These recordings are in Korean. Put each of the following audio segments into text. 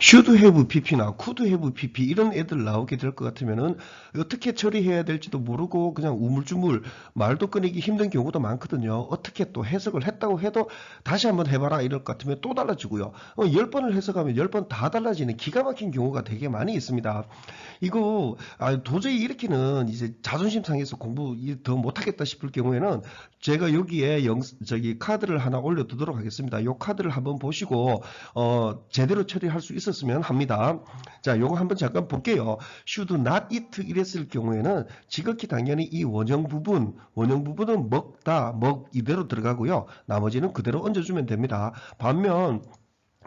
should have pp나 could have pp 이런 애들 나오게 될 것 같으면은 어떻게 처리해야 될지도 모르고 그냥 우물쭈물 말도 꺼내기 힘든 경우도 많거든요. 어떻게 또 해석을 했다고 해도 다시 한번 해봐라 이럴 것 같으면 또 달라지고요. 10번을 해석하면 10번 다 달라지는 기가 막힌 경우가 되게 많이 있습니다. 이거 도저히 이렇게는 이제 자존심 상해서 공부 더 못하겠다 싶을 경우에는 제가 여기에 저기 카드를 하나 올려두도록 하겠습니다. 이 카드를 한번 보시고 제대로 처리할 수 있었으면 합니다. 자, 요거 한번 잠깐 볼게요. should not eat 이랬을 경우에는 지극히 당연히 이 원형 부분은 먹다, 먹 이대로 들어가고요. 나머지는 그대로 얹어주면 됩니다. 반면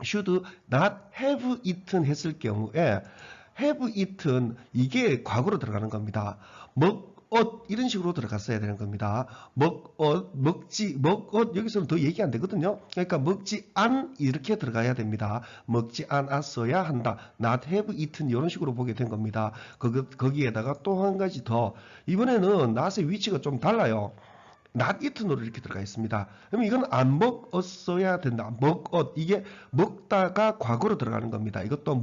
should not have eaten 했을 경우에 have eaten 이게 과거로 들어가는 겁니다. 먹었 이런 식으로 들어갔어야 되는 겁니다. 먹었 여기서는 더 얘기 안 되거든요. 그러니까 먹지 않 이렇게 들어가야 됩니다. 먹지 않았어야 한다. not have eaten 이런 식으로 보게 된 겁니다. 거기에다가 또 한 가지 더 이번에는 not의 위치가 좀 달라요. not eaten으로 이렇게 들어가 있습니다. 그러면 이건 안 먹었어야 된다. 먹었 이게 먹다가 과거로 들어가는 겁니다. 이것도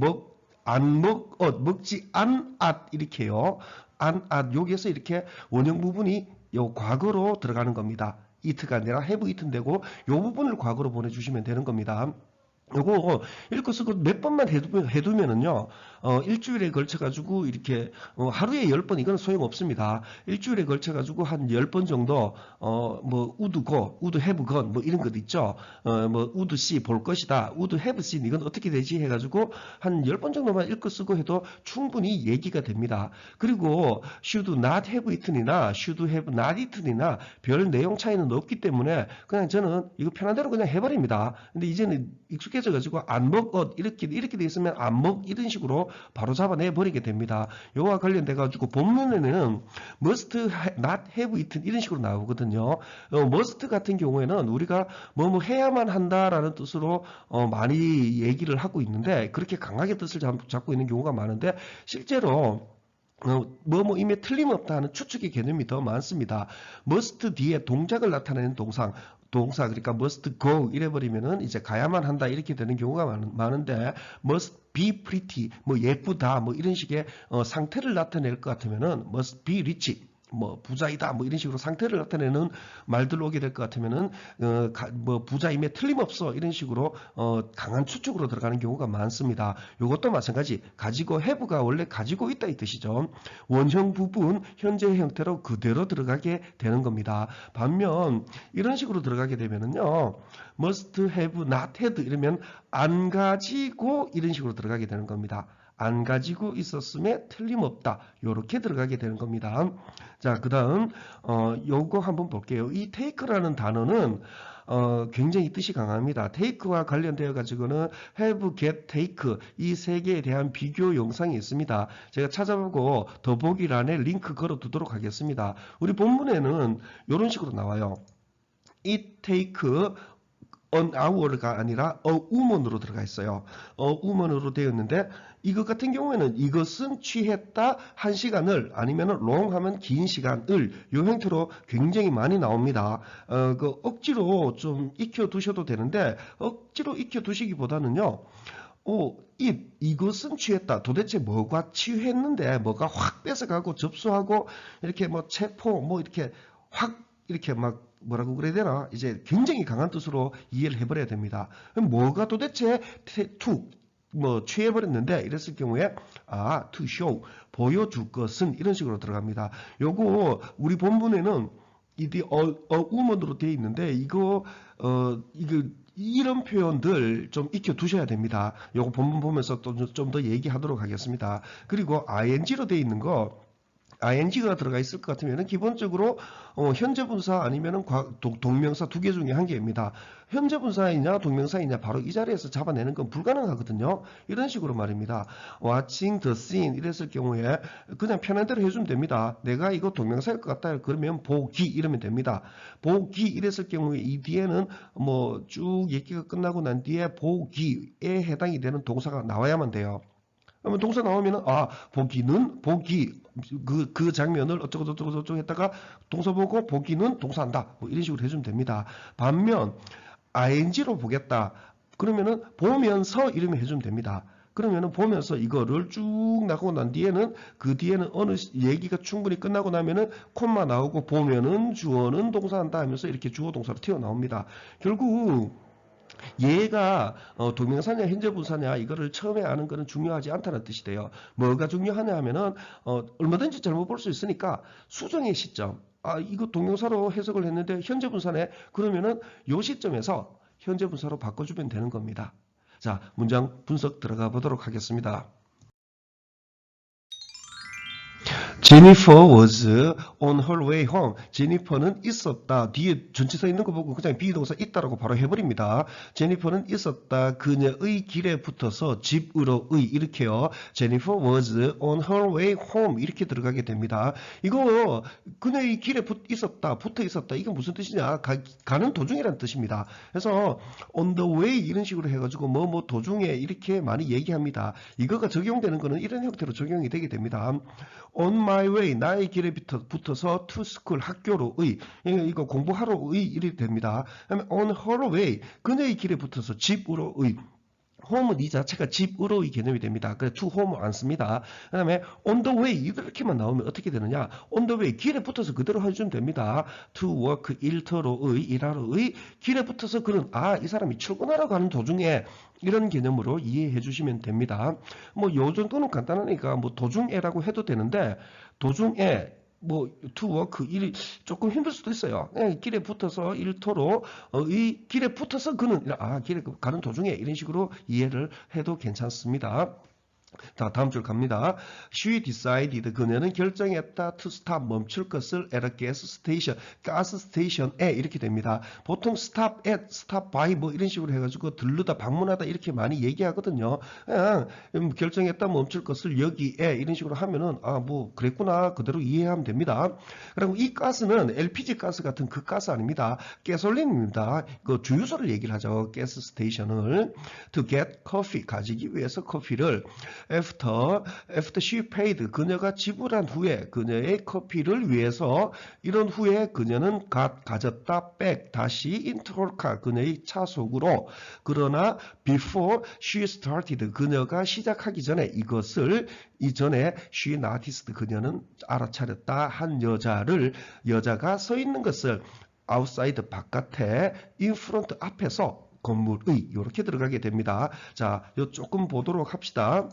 먹지 않았 이렇게요. 안앗 여기에서 이렇게 원형 부분이 요 과거로 들어가는 겁니다. it가 아니라 have eaten 되고 요 부분을 과거로 보내주시면 되는 겁니다. 요거 읽고 쓰고 몇 번만 해두면은요, 일주일에 걸쳐가지고 이렇게, 하루에 10번 이건 소용없습니다. 일주일에 걸쳐가지고 한 10번 정도, 뭐, would go, would have gone, 뭐 이런 것 있죠. 뭐, would see, 볼 것이다. would have seen, 이건 어떻게 되지? 해가지고 한 10번 정도만 읽고 쓰고 해도 충분히 얘기가 됩니다. 그리고 should not have eaten이나 should have not eaten이나 별 내용 차이는 없기 때문에 그냥 저는 이거 편한 대로 그냥 해버립니다. 근데 이제는 익숙해져가지고 안 먹었 이렇게 돼 있으면 안 먹 이런 식으로 바로 잡아내 버리게 됩니다. 요와 관련돼 가지고 본문에는 must not have eaten 이런 식으로 나오거든요. must 같은 경우에는 우리가 뭐 해야만 한다라는 뜻으로 많이 얘기를 하고 있는데 그렇게 강하게 뜻을 잡고 있는 경우가 많은데 실제로 뭐임에 틀림없다 하는 추측의 개념이 더 많습니다. must 뒤에 동작을 나타내는 동사 그러니까 must go 이래버리면은 이제 가야만 한다 이렇게 되는 경우가 많은데 must be pretty 뭐 예쁘다 뭐 이런 식의 상태를 나타낼 것 같으면은 must be rich 뭐 부자이다 뭐 이런 식으로 상태를 나타내는 말들로 오게 될 것 같으면은 뭐 부자임에 틀림없어 이런 식으로 강한 추측으로 들어가는 경우가 많습니다. 이것도 마찬가지 가지고 have가 원래 가지고 있다 이 뜻이죠. 원형 부분 현재 형태로 그대로 들어가게 되는 겁니다. 반면 이런 식으로 들어가게 되면은요 must have not had 이러면 안 가지고 이런 식으로 들어가게 되는 겁니다. 안 가지고 있었음에 틀림없다. 이렇게 들어가게 되는 겁니다. 자, 그 다음 요거 한번 볼게요. 이 take라는 단어는 굉장히 뜻이 강합니다. take와 관련되어 가지고는 have, get, take 이 세 개에 대한 비교 영상이 있습니다. 제가 찾아보고 더보기란에 링크 걸어 두도록 하겠습니다. 우리 본문에는 이런 식으로 나와요. it take an hour가 아니라 a woman으로 들어가 있어요. a woman으로 되어 있는데 이것 같은 경우에는 이것은 취했다 한 시간을 아니면 long 하면 긴 시간을 이 형태로 굉장히 많이 나옵니다. 억지로 좀 익혀 두셔도 되는데 억지로 익혀 두시기보다는요. 이것은 취했다. 도대체 뭐가 취했는데 뭐가 확 뺏어가고 접수하고 이렇게 뭐 체포 뭐 이렇게 확 이렇게 막 뭐라고 그래야 되나 이제 굉장히 강한 뜻으로 이해를 해버려야 됩니다. 그럼 뭐가 도대체 뭐 취해버렸는데 이랬을 경우에 to show 보여줄 것은 이런 식으로 들어갑니다. 요거 우리 본문에는 이게 woman으로 되어 있는데 이거 이런 표현들 좀 익혀 두셔야 됩니다. 요거 본문 보면서 또 좀 더 얘기하도록 하겠습니다. 그리고 ing로 되어 있는 거 ing가 들어가 있을 것 같으면 기본적으로 현재 분사 아니면 동명사 두 개 중에 한 개입니다. 현재 분사이냐 동명사이냐 바로 이 자리에서 잡아내는 건 불가능하거든요. 이런 식으로 말입니다. watching the scene 이랬을 경우에 그냥 편한 대로 해주면 됩니다. 내가 이거 동명사일 것 같다 그러면 보기 이러면 됩니다. 보기 이랬을 경우에 이 뒤에는 뭐 쭉 얘기가 끝나고 난 뒤에 보기에 해당이 되는 동사가 나와야만 돼요. 그러면 동사 나오면은 보기 그 장면을 어쩌고 했다가 동사 보고 보기는 동사한다 뭐 이런 식으로 해주면 됩니다. 반면 ing로 보겠다 그러면은 보면서 이름을 해주면 됩니다. 그러면은 보면서 이거를 쭉 나가고 난 뒤에는 그 뒤에는 어느 얘기가 충분히 끝나고 나면은 콤마 나오고 보면은 주어는 동사한다 하면서 이렇게 주어 동사로 튀어나옵니다. 결국 얘가 동명사냐 현재 분사냐 이거를 처음에 아는 거는 중요하지 않다는 뜻이 돼요. 뭐가 중요하냐 하면은 얼마든지 잘못 볼 수 있으니까 수정의 시점. 아 이거 동명사로 해석을 했는데 현재 분사네. 그러면은 요 시점에서 현재 분사로 바꿔주면 되는 겁니다. 자, 문장 분석 들어가 보도록 하겠습니다. Jennifer was on her way home. 제니퍼는 있었다. 뒤에 전치사 있는 거 보고 그냥 비동사 있다라고 바로 해버립니다. 제니퍼는 있었다. 그녀의 길에 붙어서 집으로의 이렇게요. Jennifer was on her way home 이렇게 들어가게 됩니다. 이거 그녀의 길에 있었다. 붙어 있었다. 이게 무슨 뜻이냐? 가는 도중이라는 뜻입니다. 그래서 on the way 이런 식으로 해가지고 뭐 도중에 이렇게 많이 얘기합니다. 이거가 적용되는 거는 이런 형태로 적용이 되게 됩니다. On my way 나의 길에 붙어서 to school 학교로의 이거 공부하러의 일이 됩니다. 그다음에 on her way 그녀의 길에 붙어서 집으로의 home은 이 자체가 집으로의 개념이 됩니다. 그래서 to home 안 씁니다. 그 다음에 on the way 이렇게만 나오면 어떻게 되느냐? on the way 길에 붙어서 그대로 해주면 됩니다. to work 일터로의 일하러의 길에 붙어서 그는 이 사람이 출근하러 가는 도중에 이런 개념으로 이해해 주시면 됩니다. 뭐 요 정도는 간단하니까 뭐 도중에라고 해도 되는데 도중에 to work 일이 조금 힘들 수도 있어요. 길에 붙어서 일터로 이 길에 붙어서 그는 길에 가는 도중에 이런 식으로 이해를 해도 괜찮습니다. 자, 다음 줄 갑니다. She decided 그녀는 결정했다 to stop 멈출 것을 at a gas station 가스 스테이션에 이렇게 됩니다. 보통 stop at, stop by 뭐 이런 식으로 해가지고 들르다 방문하다 이렇게 많이 얘기하거든요. 그냥 결정했다 멈출 것을 여기에 이런 식으로 하면은 뭐 그랬구나 그대로 이해하면 됩니다. 그리고 이 가스는 LPG 가스 같은 그 가스 아닙니다. 가솔린입니다. 그 주유소를 얘기를 하죠. 가스 스테이션을 to get coffee 가지기 위해서 커피를 After she paid 그녀가 지불한 후에 그녀의 커피를 위해서 이런 후에 그녀는 가졌다 back 다시 into her car 그녀의 차 속으로 그러나 before she started 그녀가 시작하기 전에 이것을 이전에 she noticed 그녀는 알아차렸다 한 여자가 서 있는 것을 outside 바깥에 in front 앞에서 건물의 이렇게 들어가게 됩니다. 자, 요 조금 보도록 합시다.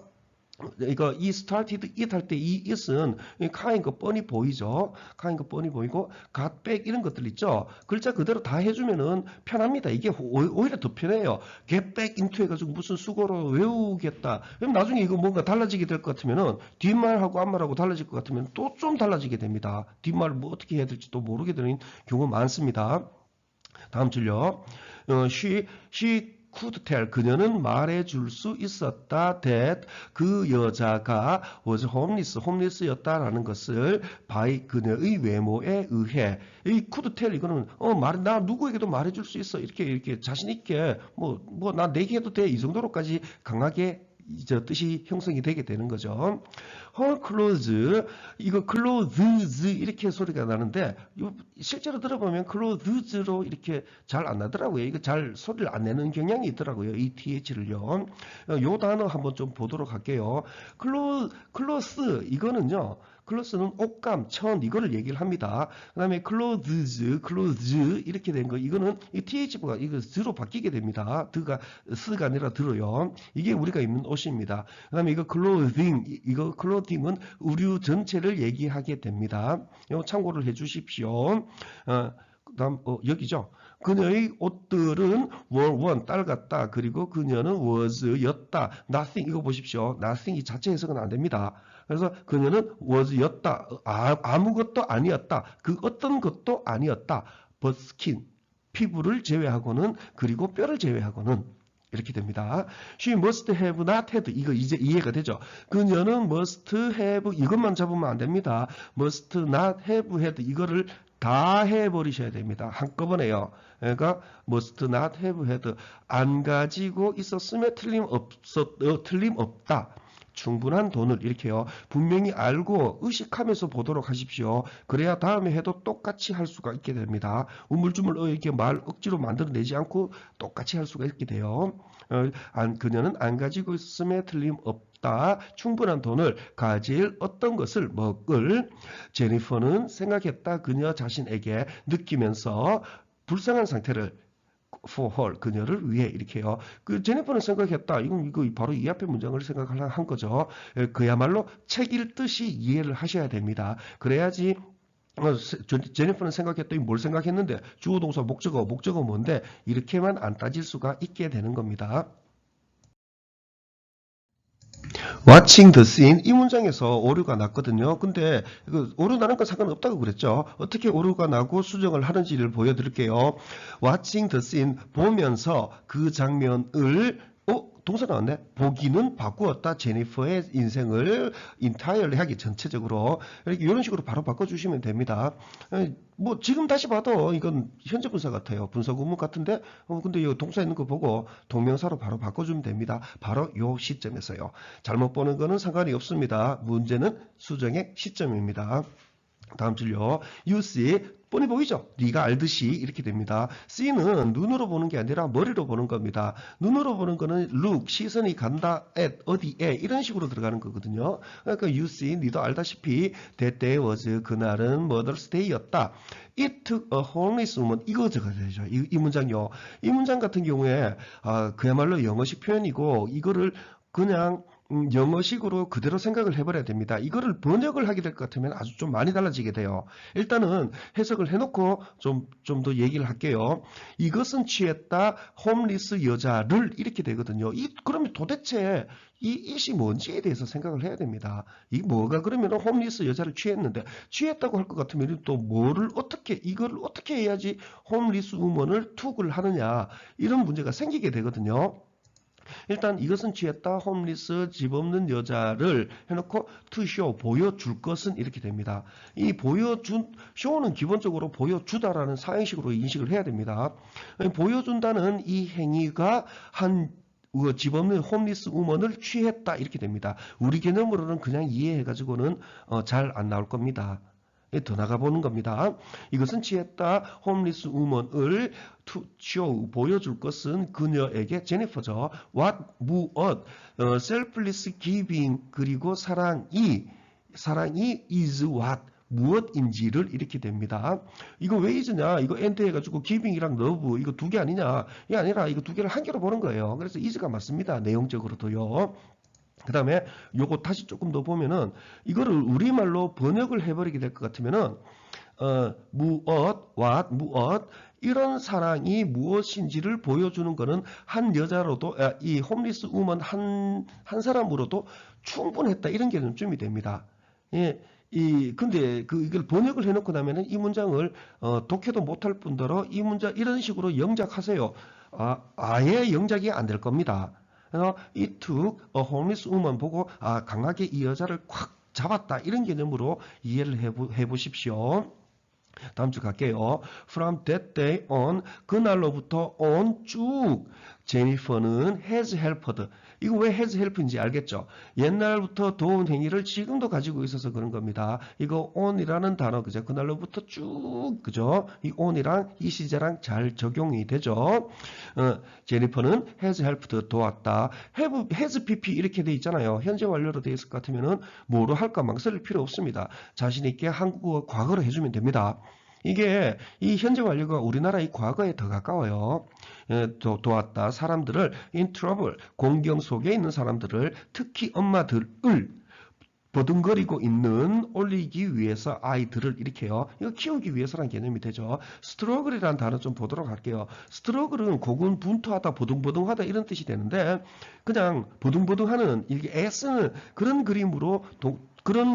이거 이 started it 할 때 이 it은 카인 거 뻔히 보이죠. 카인 거 뻔히 보이고 got back 이런 것들 있죠. 글자 그대로 다 해주면은 편합니다. 이게 오히려 더 편해요. get back into 해가지고 무슨 수고로 외우겠다. 그럼 나중에 이거 뭔가 달라지게 될 것 같으면은 뒷말하고 앞말하고 달라질 것 같으면 또 좀 달라지게 됩니다. 뒷말을 뭐 어떻게 해야 될지 또 모르게 되는 경우 많습니다. 다음 줄요. she could tell 그녀는 말해줄 수 있었다 that 그 여자가 was homeless였다라는 것을 by 그녀의 외모에 의해 이 could tell 이거는 나 누구에게도 말해줄 수 있어 이렇게 자신 있게 뭐 나 내기해도 돼 이 정도로까지 강하게 뜻이 형성이 되게 되는 거죠. her clothes 이거 clothes 이렇게 소리가 나는데 실제로 들어보면 clothes로 이렇게 잘 안 나더라고요. 이거 잘 소리를 안 내는 경향이 있더라고요. 이 th를요. 요 단어 한번 좀 보도록 할게요. clothes 이거는요. 클로스는 옷감, 천 이거를 얘기를 합니다. 그 다음에 clothes 이렇게 된 거 이거는 이 th가 이거 드로 바뀌게 됩니다. 드가 스가 아니라 드로요. 이게 우리가 입는 옷입니다. 그 다음에 이거 clothing은 의류 전체를 얘기하게 됩니다. 이거 참고를 해주십시오. 그다음 여기죠. 그녀의 옷들은 were 딸 같다. 그리고 그녀는 was였다. nothing 이거 보십시오. nothing 이 자체 해석은 안 됩니다. 그래서 그녀는 was였다. 아무것도 아니었다. 그 어떤 것도 아니었다. but skin 피부를 제외하고는 그리고 뼈를 제외하고는 이렇게 됩니다. She must have not had 이거 이제 이해가 되죠. 그녀는 must have 이것만 잡으면 안 됩니다. must not have had 이거를 다 해버리셔야 됩니다. 한꺼번에요. 그러니까 must not have had 안 가지고 있었으면 틀림없다. 충분한 돈을 이렇게요. 분명히 알고 의식하면서 보도록 하십시오. 그래야 다음에 해도 똑같이 할 수가 있게 됩니다. 우물쭈물 이렇게 말 억지로 만들어내지 않고 똑같이 할 수가 있게 돼요. 그녀는 안 가지고 있음에 틀림없다. 충분한 돈을 가질 어떤 것을 먹을. 제니퍼는 생각했다. 그녀 자신에게 느끼면서 불쌍한 상태를 for her, 그녀를 위해 이렇게요. 그 제니퍼는 생각했다. 이거 바로 이 앞에 문장을 생각한 거죠. 그야말로 책 읽듯이 이해를 하셔야 됩니다. 그래야지 제니퍼는 생각했더니 뭘 생각했는데 주어 동사 목적어 뭔데 이렇게만 안 따질 수가 있게 되는 겁니다. Watching the scene 이 문장에서 오류가 났거든요. 근데 오류 나는 건 상관없다고 그랬죠. 어떻게 오류가 나고 수정을 하는지를 보여드릴게요. Watching the scene 보면서 그 장면을 동사 나왔네. 보기는 바꾸었다. 제니퍼의 인생을 entirely 하기 전체적으로 이런 식으로 바로 바꿔주시면 됩니다. 뭐 지금 다시 봐도 이건 현재 분사 같아요. 분사 구문 같은데 근데 이 동사 있는 거 보고 동명사로 바로 바꿔주면 됩니다. 바로 요 시점에서요. 잘못 보는 거는 상관이 없습니다. 문제는 수정의 시점입니다. 다음 줄요. You see, 뻔히 보이죠? 네가 알듯이 이렇게 됩니다. see는 눈으로 보는 게 아니라 머리로 보는 겁니다. 눈으로 보는 거는 look, 시선이 간다, at, 어디에 이런 식으로 들어가는 거거든요. 그러니까 you see, 네도 알다시피 that day was, 그날은 Mother's Day였다. It took a homeless woman, 이거 적어야 되죠. 이 문장요. 이 문장 같은 경우에 그야말로 영어식 표현이고 이거를 그냥 영어식으로 그대로 생각을 해버려야 됩니다. 이거를 번역을 하게 될 것 같으면 아주 좀 많이 달라지게 돼요. 일단은 해석을 해놓고 좀 더 얘기를 할게요. 이것은 취했다 홈리스 여자를 이렇게 되거든요. 그러면 도대체 이 it이 뭔지에 대해서 생각을 해야 됩니다. 이 뭐가 그러면 홈리스 여자를 취했는데 취했다고 할 것 같으면 또 이거를 어떻게 해야지 홈리스 우먼을 툭을 하느냐 이런 문제가 생기게 되거든요. 일단 이것은 취했다 홈리스 집 없는 여자를 해놓고 to show 보여줄 것은 이렇게 됩니다. 이 보여준 show는 기본적으로 보여주다라는 사행식으로 인식을 해야 됩니다. 보여준다는 이 행위가 집 없는 홈리스 우먼을 취했다 이렇게 됩니다. 우리 개념으로는 그냥 이해해가지고는 잘 안 나올 겁니다. 더 나가보는 겁니다. 이것은 취했다 홈리스 우먼을 to show 보여줄 것은 그녀에게 제니퍼죠. what 무엇 selfless giving 그리고 사랑이 is what 무엇인지를 이렇게 됩니다. 이거 왜 is냐? 이거 and 해가지고 giving이랑 love 이거 두 개 아니냐? 이게 아니라 이거 두 개를 한 개로 보는 거예요. 그래서 is가 맞습니다. 내용적으로도요. 그 다음에 요거 다시 조금 더 보면은 이거를 우리말로 번역을 해버리게 될 것 같으면은 무엇 이런 사랑이 무엇인지를 보여주는 거는 한 여자로도 이 홈리스 우먼 한 사람으로도 충분했다 이런 개념쯤이 됩니다. 예. 근데 이걸 번역을 해놓고 나면은 이 문장을 독해도 못할 뿐더러 이 문장 이런 식으로 영작하세요. 아예 영작이 안 될 겁니다. It took a homeless woman 보고 강하게 이 여자를 콱 잡았다 이런 개념으로 이해를 해보십시오. 다음 주 갈게요. From that day on 그날로부터 on 쭉 제니퍼는 has helped 이거 왜 has helped인지 알겠죠? 옛날부터 도운 행위를 지금도 가지고 있어서 그런 겁니다. 이거 on이라는 단어 그죠? 그날로부터 쭉 그죠? 이 on이랑 이 시제랑 잘 적용이 되죠. 제니퍼는 has helped 도왔다. has pp 이렇게 돼 있잖아요. 현재 완료로 돼 있을 것 같으면은 뭐로 할까 망설일 필요 없습니다. 자신 있게 한국어 과거로 해주면 됩니다. 이게 이 현재 완료가 우리나라의 과거에 더 가까워요. 도왔다. 사람들을 in trouble, 공경 속에 있는 사람들을 특히 엄마들을 버둥거리고 있는 올리기 위해서 아이들을 이렇게요. 이거 키우기 위해서라는 개념이 되죠. 스트러글이라는 단어 좀 보도록 할게요. 스트러글은 고군분투하다, 버둥버둥하다 이런 뜻이 되는데 그냥 버둥버둥하는 이게 애쓰는 그런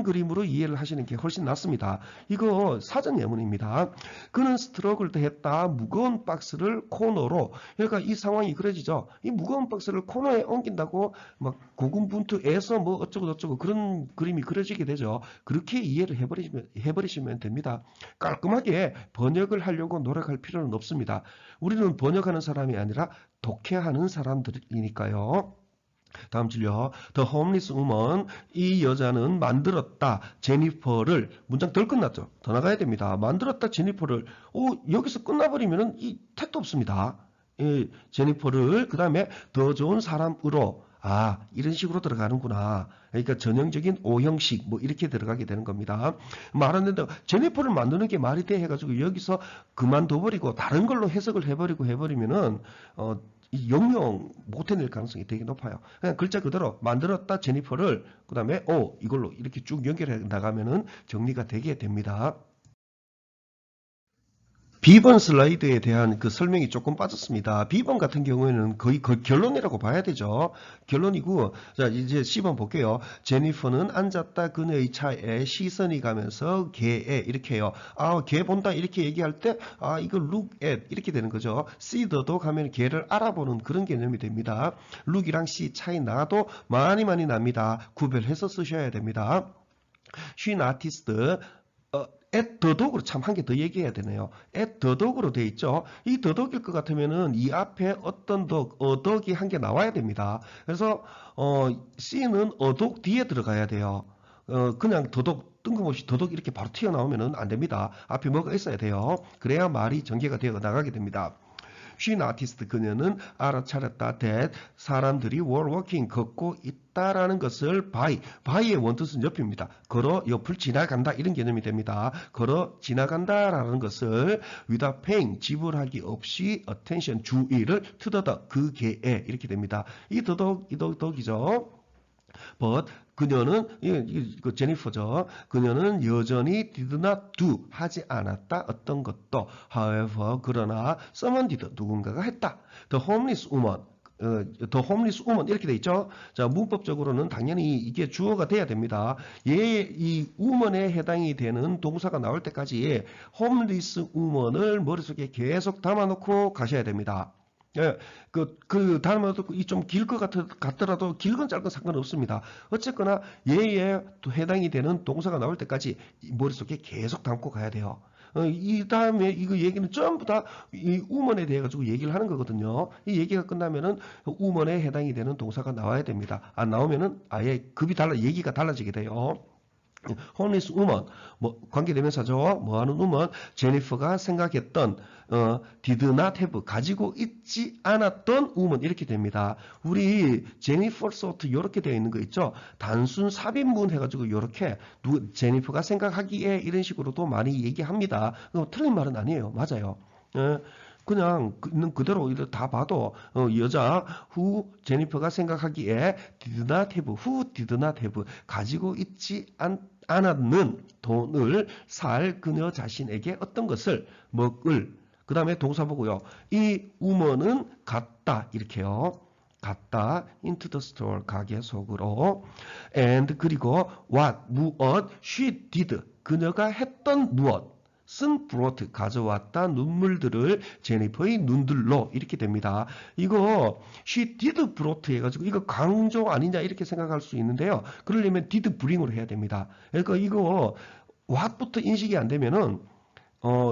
그림으로 이해를 하시는 게 훨씬 낫습니다. 이거 사전 예문입니다. 그는 스트러글도 했다. 무거운 박스를 코너로. 그러니까 이 상황이 그려지죠. 이 무거운 박스를 코너에 옮긴다고 막 고군분투해서 뭐 어쩌고 그런 그림이 그려지게 되죠. 그렇게 이해를 해버리시면 됩니다. 깔끔하게 번역을 하려고 노력할 필요는 없습니다. 우리는 번역하는 사람이 아니라 독해하는 사람들이니까요. 다음 줄요. The homeless woman. 이 여자는 만들었다. 제니퍼를. 문장 덜 끝났죠. 더 나가야 됩니다. 만들었다. 제니퍼를. 여기서 끝나버리면은 이 택도 없습니다. 제니퍼를 그 다음에 더 좋은 사람으로. 이런 식으로 들어가는구나. 그러니까 전형적인 오형식 뭐 이렇게 들어가게 되는 겁니다. 말하는데 제니퍼를 만드는 게 말이 돼 해가지고 여기서 그만둬버리고 다른 걸로 해석을 해버리면은 이 영영 못 해낼 가능성이 되게 높아요. 그냥 글자 그대로 만들었다 제니퍼를 그 다음에 이걸로 이렇게 쭉 연결해 나가면은 정리가 되게 됩니다. B번 슬라이드에 대한 그 설명이 조금 빠졌습니다. B번 같은 경우에는 거의 결론이라고 봐야 되죠. 결론이고, 자, 이제 C번 볼게요. 제니퍼는 앉았다 그녀의 차에 시선이 가면서 개에 이렇게 해요. 개 본다 이렇게 얘기할 때, 이거 look at 이렇게 되는 거죠. see the도 가면 개를 알아보는 그런 개념이 됩니다. look이랑 see 차이 나도 많이 납니다. 구별해서 쓰셔야 됩니다. She artist, at the dog으로 참 한 개 더 얘기해야 되네요. at the dog으로 돼 있죠. 이 the dog일 것 같으면은 이 앞에 어떤 dog, dog이 한 개 나와야 됩니다. 그래서 C는 dog 뒤에 들어가야 돼요. 그냥 the dog 뜬금없이 the dog 이렇게 바로 튀어나오면은 안 됩니다. 앞에 뭐가 있어야 돼요. 그래야 말이 전개가 되어 나가게 됩니다. She noticed 그녀는 알아차렸다 that 사람들이 were walking 걷고 있다라는 것을 by의 원뜻은 옆입니다. 걸어 옆을 지나간다 이런 개념이 됩니다. 걸어 지나간다라는 것을 without paying 지불하기 없이 attention 주의를 to the dog 그 개에 이렇게 됩니다. 이 더덕이죠. But 그녀는 그 제니퍼죠. 그녀는 여전히 did not do 하지 않았다. 어떤 것도 however 그러나 someone did 누군가가 했다. The homeless woman the homeless woman 이렇게 돼 있죠. 자, 문법적으로는 당연히 이게 주어가 돼야 됩니다. 이 woman에 해당이 되는 동사가 나올 때까지 homeless woman을 머릿속에 계속 담아놓고 가셔야 됩니다. 예, 다음에도 좀 길 것 같더라도 길건 짧건 상관없습니다. 어쨌거나 얘에 또 해당이 되는 동사가 나올 때까지 머릿속에 계속 담고 가야 돼요. 이 다음에 이거 얘기는 전부 다 이 우먼에 대해 가지고 얘기를 하는 거거든요. 이 얘기가 끝나면은 우먼에 해당이 되는 동사가 나와야 됩니다. 안 나오면은 아예 얘기가 달라지게 돼요. homeless woman, 관계대명사죠. 뭐하는 woman, 제니퍼가 생각했던, did not have, 가지고 있지 않았던 woman, 이렇게 됩니다. 우리 제니퍼 소트 이렇게 되어 있는 거 있죠. 단순 삽입문 해가지고 이렇게 제니퍼가 생각하기에 이런 식으로도 많이 얘기합니다. 틀린 말은 아니에요. 맞아요. 그냥 있는 그대로 다 봐도 여자 제니퍼가 생각하기에 did not have, who did not have 가지고 있지 않았는 돈을 살 그녀 자신에게 어떤 것을 먹을 그 다음에 동사 보고요. 이 woman은 갔다 이렇게요. 갔다 into the store 가게 속으로 and 그리고 what 무엇 she did 그녀가 했던 무엇 쓴 brought 가져왔다 눈물들을 제니퍼의 눈들로 이렇게 됩니다. 이거 she did brought 해가지고 이거 강조 아니냐 이렇게 생각할 수 있는데요. 그러려면 did bring으로 해야 됩니다. 그러니까 이거 what부터 인식이 안 되면은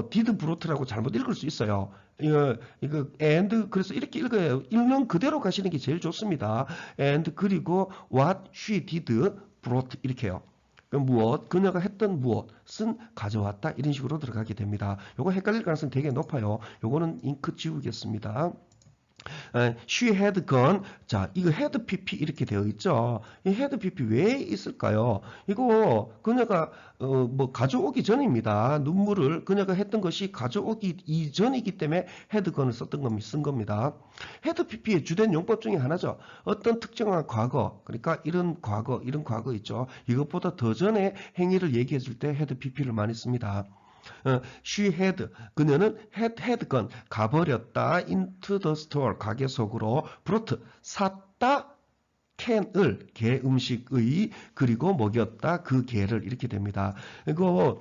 did brought라고 잘못 읽을 수 있어요. 이거 and 그래서 이렇게 읽어요. 읽는 그대로 가시는 게 제일 좋습니다. and 그리고 what she did brought 이렇게요. 무엇, 그녀가 했던 무엇은 가져왔다 이런 식으로 들어가게 됩니다. 요거 헷갈릴 가능성이 되게 높아요. 요거는 잉크 지우겠습니다. She had gone. 자, 이거 had pp 이렇게 되어 있죠. 이 had pp 왜 있을까요? 이거 그녀가 가져오기 전입니다. 눈물을 그녀가 했던 것이 가져오기 이전이기 때문에 had gone을 쓴 겁니다. had pp의 주된 용법 중에 하나죠. 어떤 특정한 과거, 그러니까 이런 과거 있죠. 이것보다 더 전에 행위를 얘기해 줄 때 had pp를 많이 씁니다. She had 그녀는 had gone 가버렸다 into the store 가게 속으로 brought 샀다 캔을 개 음식의 그리고 먹였다 그 개를 이렇게 됩니다. 이거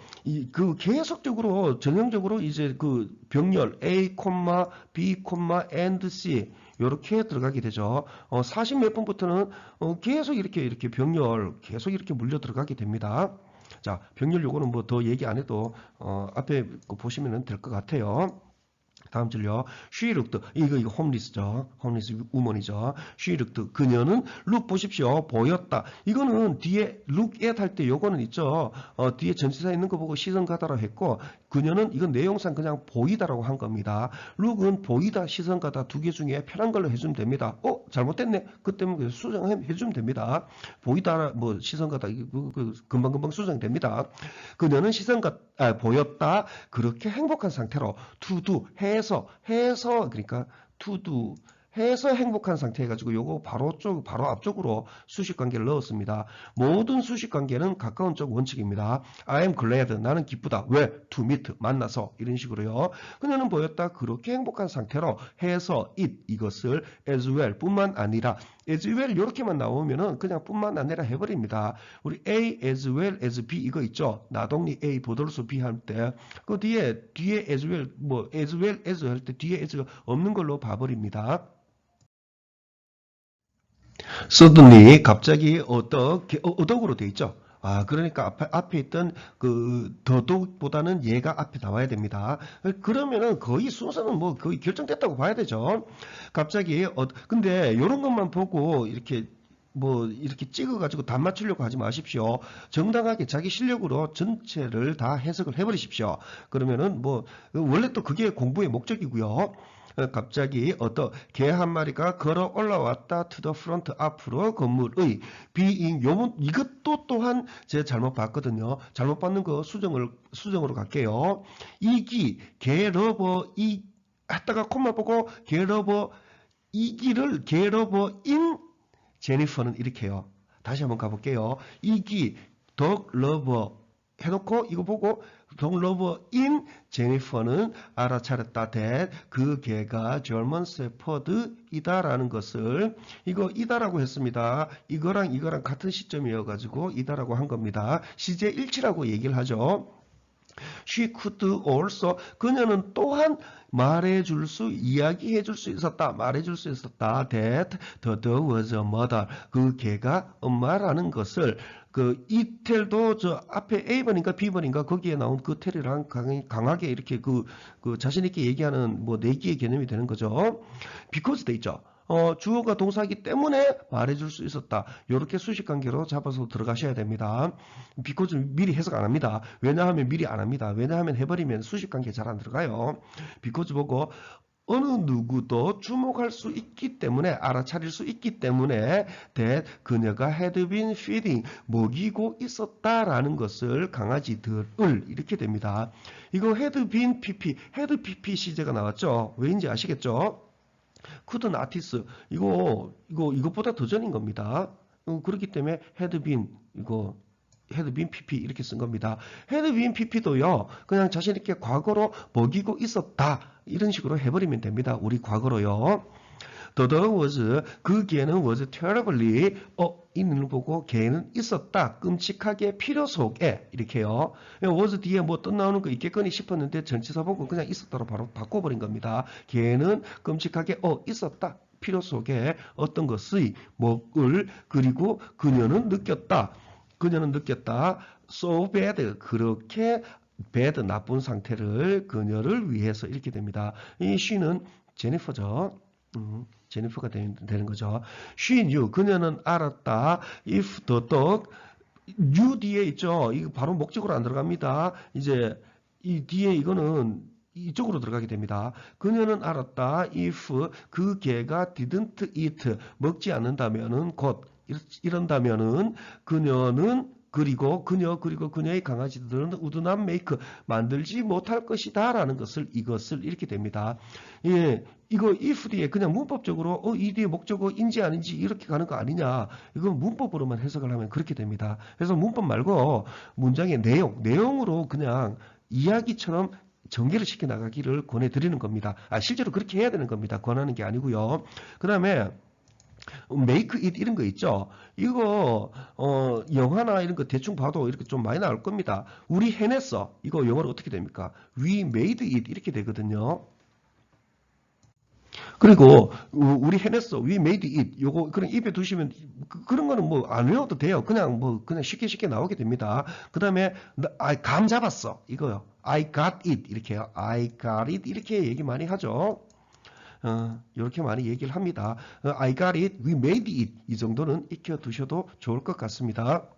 그 계속적으로 전형적으로 이제 그 병렬 A, B, and C 이렇게 들어가게 되죠. 40 몇 번부터는 계속 이렇게 병렬 계속 이렇게 물려 들어가게 됩니다. 자, 병렬 요거는 뭐 더 얘기 안 해도 앞에 거 보시면 될 것 같아요. 다음 줄요. She looked, 이거 홈리스죠. 홈리스 우먼이죠. She looked, 그녀는 look 보십시오. 보였다. 이거는 뒤에 look at 할 때 요거는 있죠. 뒤에 전치사 있는 거 보고 시선 가다라 했고, 그녀는 이건 내용상 그냥 보이다라고 한 겁니다. look은 보이다, 시선 가다 두 개 중에 편한 걸로 해주면 됩니다. 잘못됐네. 그때는 수정해주면 됩니다. 보이다, 뭐 시선 가다, 금방금방 수정됩니다. 그녀는 보였다. 그렇게 행복한 상태로 to do 해서 그러니까 to do 해서 행복한 상태 해가지고 요거 바로 앞쪽으로 수식 관계를 넣었습니다. 모든 수식 관계는 가까운 쪽 원칙입니다. I am glad 나는 기쁘다. 왜? to meet 만나서 이런 식으로요. 그녀는 보였다. 그렇게 행복한 상태로 해서 it 이것을 as well 뿐만 아니라 as well 이렇게만 나오면은 그냥 뿐만 아니라 해버립니다. 우리 A as well as B 이거 있죠. 나동리 A 보돌수 B 할 때 그 뒤에 as well 뭐 as well as 할 때 뒤에 as 없는 걸로 봐버립니다. suddenly 갑자기 어덕으로 돼 있죠. 그러니까 앞에 있던 그 더더욱보다는 얘가 앞에 나와야 됩니다. 그러면은 거의 순서는 뭐 거의 결정됐다고 봐야 되죠. 갑자기 근데 이런 것만 보고 이렇게 찍어가지고 다 맞추려고 하지 마십시오. 정당하게 자기 실력으로 전체를 다 해석을 해버리십시오. 그러면은 원래 또 그게 공부의 목적이고요. 갑자기 개 한 마리가 걸어 올라왔다 to the front 앞으로 건물의 being 이것도 또한 제가 잘못 봤거든요. 잘못 봤는 거 수정으로 갈게요. 이기 개러버 이 했다가 콤마 보고 개러버 이기를 개러버 인 제니퍼는 이렇게 해요. 다시 한번 가볼게요. 이기 덕 러버 해놓고 이거 보고 동러버 인 제니퍼는 알아차렸다. that 그 개가 German Shepherd이다라는 것을 이거 이다라고 했습니다. 이거랑 같은 시점이어가지고 이다라고 한 겁니다. 시제 일치라고 얘기를 하죠. She could also 그녀는 또한 이야기해줄 수 있었다. 말해줄 수 있었다. that the dog was a mother. 그 개가 엄마라는 것을 이 텔도 저 앞에 A번인가 B번인가 거기에 나온 그 텔이랑 강하게 이렇게 자신있게 얘기하는 내기의 개념이 되는 거죠. because 돼 있죠. 주어가 동사이기 때문에 말해줄 수 있었다. 이렇게 수식관계로 잡아서 들어가셔야 됩니다. because 미리 해석 안 합니다. 왜냐하면 미리 안 합니다. 왜냐하면 해버리면 수식관계 잘 안 들어가요. because 보고 어느 누구도 주목할 수 있기 때문에 알아차릴 수 있기 때문에 that 그녀가 had been feeding 먹이고 있었다라는 것을 강아지들을 이렇게 됩니다. 이거 had been pp 시제가 나왔죠. 왜인지 아시겠죠? could notice 이것보다 더 전인 겁니다. 그렇기 때문에 had been pp 이렇게 쓴 겁니다. had been pp도요. 그냥 자신 있게 과거로 먹이고 있었다 이런 식으로 해버리면 됩니다. 우리 과거로요. The dog was 그 개는 was terribly 이는 보고 개는 있었다. 끔찍하게 필요 속에 이렇게요. was 뒤에 뜻 나오는 거 있겠거니 싶었는데 전치사 보고 그냥 있었다로 바로 바꿔버린 겁니다. 개는 끔찍하게 있었다. 필요 속에 어떤 것의 먹을 그리고 그녀는 느꼈다. so bad 그렇게 bad 나쁜 상태를 그녀를 위해서 이렇게 됩니다. 이 she는 제니퍼죠. 제니퍼가 되는 거죠. She knew 그녀는 알았다. If the dog knew 뒤에 있죠. 이거 바로 목적으로 안 들어갑니다. 이제 이 뒤에 이거는 이쪽으로 들어가게 됩니다. 그녀는 알았다. If 그 개가 didn't eat 먹지 않는다면은 이런다면은 그녀는 그리고 그녀의 강아지들은 would not make 만들지 못할 것이다 라는 이것을 이렇게 됩니다. 예, 이거 if 뒤에 그냥 문법적으로 이 뒤에 목적어인지 아닌지 이렇게 가는 거 아니냐. 이건 문법으로만 해석을 하면 그렇게 됩니다. 그래서 문법 말고 문장의 내용으로 그냥 이야기처럼 전개를 시켜 나가기를 권해드리는 겁니다. 실제로 그렇게 해야 되는 겁니다. 권하는 게 아니고요. 그 다음에 make it 이런 거 있죠. 이거 영화나 이런 거 대충 봐도 이렇게 좀 많이 나올 겁니다. 우리 해냈어. 이거 영어로 어떻게 됩니까? We made it 이렇게 되거든요. 그리고 우리 해냈어. We made it. 요거 그냥 입에 두시면 그런 거는 뭐 안 외워도 돼요. 그냥 뭐 그냥 쉽게 나오게 됩니다. 그다음에 감 잡았어. 이거요. I got it. 이렇게요. I got it. 이렇게 얘기 많이 하죠. 이렇게 많이 얘기를 합니다. I got it. We made it. 이 정도는 익혀 두셔도 좋을 것 같습니다.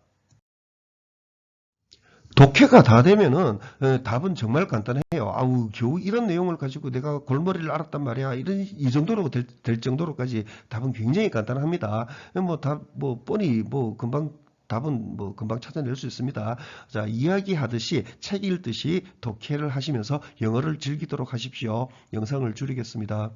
독해가 다 되면은 답은 정말 간단해요. 아우 겨우 이런 내용을 가지고 내가 골머리를 앓았단 말이야. 이런 이 정도로 될 정도로까지 답은 굉장히 간단합니다. 뭐 뻔히 뭐 금방 답은 뭐 금방 찾아낼 수 있습니다. 자, 이야기하듯이 책 읽듯이 독해를 하시면서 영어를 즐기도록 하십시오. 영상을 줄이겠습니다.